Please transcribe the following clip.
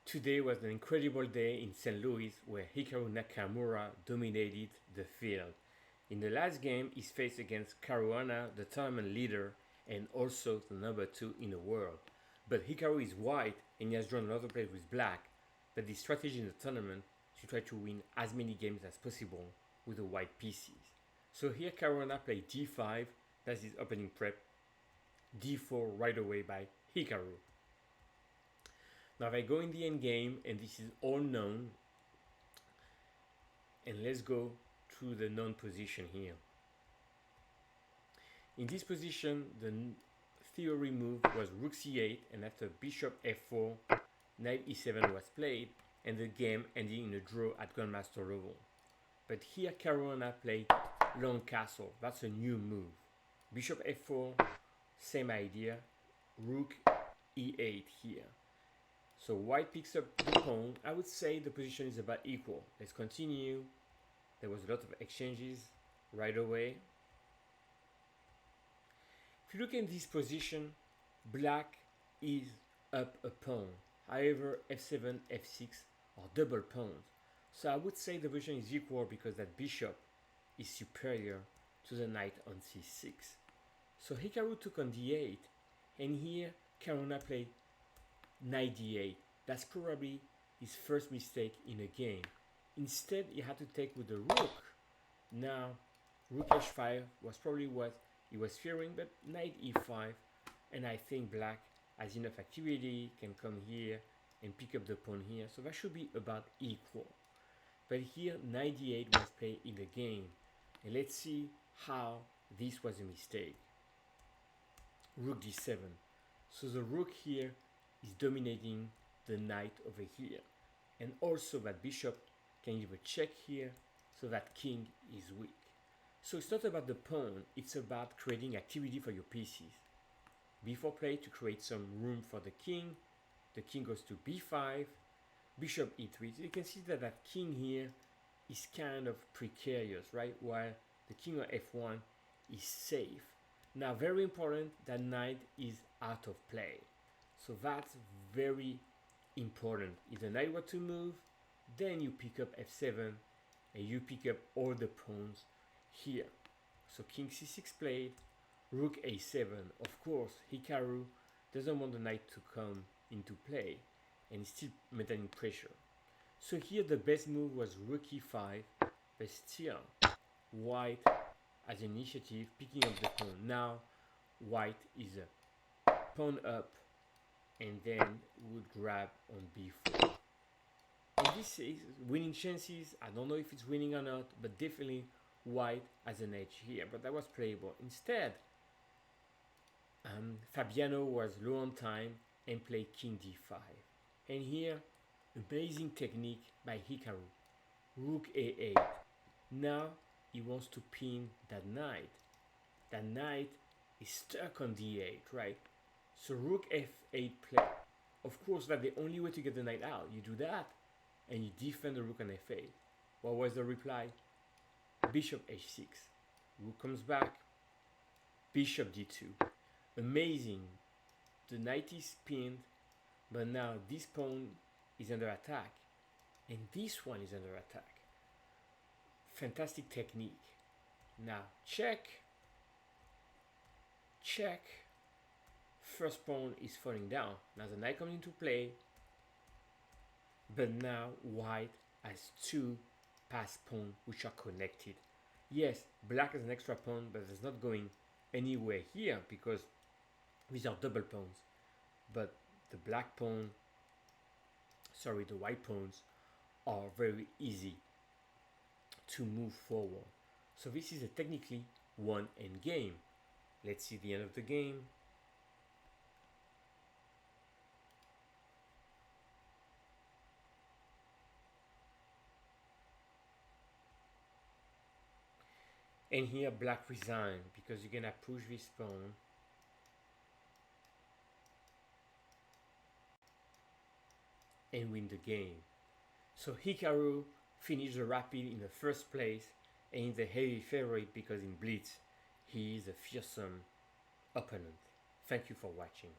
Today was an incredible day in St. Louis where Hikaru Nakamura dominated the field. In the last game, he faced against Caruana, the tournament leader, and also the number 2 in the world. But Hikaru is white and he has drawn another place with black, but the strategy in the tournament is to try to win as many games as possible with the white pieces. So here Caruana played d5, that's his opening prep, d4 right away by Hikaru. Now if I go in the endgame, and this is all known, and let's go through the known position here. In this position, the theory move was rook c8, and after bishop f4, knight e7 was played, and the game ended in a draw at Grandmaster level. But here Caruana played long castle. That's a new move. Bishop f4, same idea. Rook e8 here. So white picks up the pawn. I would say the position is about equal. Let's continue. There was a lot of exchanges right away. If you look in this position, black is up a pawn. However, f7, f6 are double pawns. So I would say the position is equal because that bishop is superior to the knight on c6. So Hikaru took on d8, and here Caruana played knight d8. That's probably his first mistake in a game. Instead, he had to take with the rook. Now, rook h5 was probably what he was fearing, but knight e5, and I think black has enough activity, can come here and pick up the pawn here, so that should be about equal. But here, knight d8 was played in the game, and let's see how this was a mistake. Rook d7. So the rook here is dominating the knight over here, and also that bishop can give a check here, so that king is weak. So it's not about the pawn, it's about creating activity for your pieces. b4 play to create some room for the king goes to b5, bishop e3. So you can see that that king here is kind of precarious, right? While the king on f1 is safe. Now, very important, that knight is out of play. So that's very important. If the knight were to move, then you pick up f7 and you pick up all the pawns here. So king c6 played, rook a7. Of course, Hikaru doesn't want the knight to come into play, and he's still maintaining pressure. So here the best move was rook e5, but still white has initiative, picking up the pawn. Now white is a pawn up, and then would grab on b4. And this is winning chances. I don't know if it's winning or not, but definitely white has an edge here, but that was playable. Instead, Fabiano was low on time and played king d5. And here, amazing technique by Hikaru. Rook a8. Now he wants to pin that knight. That knight is stuck on d8, right? So rook f8 play. Of course, that's the only way to get the knight out. You do that, and you defend the rook on f8. What was the reply? Bishop h6. Rook comes back. Bishop d2. Amazing. The knight is pinned, but now this pawn is under attack, and this one is under attack. Fantastic technique. Now check. Check. First pawn is falling down. Now the knight comes into play, but now white has two passed pawns which are connected. Yes, black has an extra pawn, but it's not going anywhere here because these are double pawns. But the white pawns are very easy to move forward. So this is a technically one endgame. Let's see the end of the game. And here black resigned because you're gonna push this pawn. And win the game. So Hikaru finished the rapid in the first place and is the heavy favorite because in Blitz he is a fearsome opponent. Thank you for watching.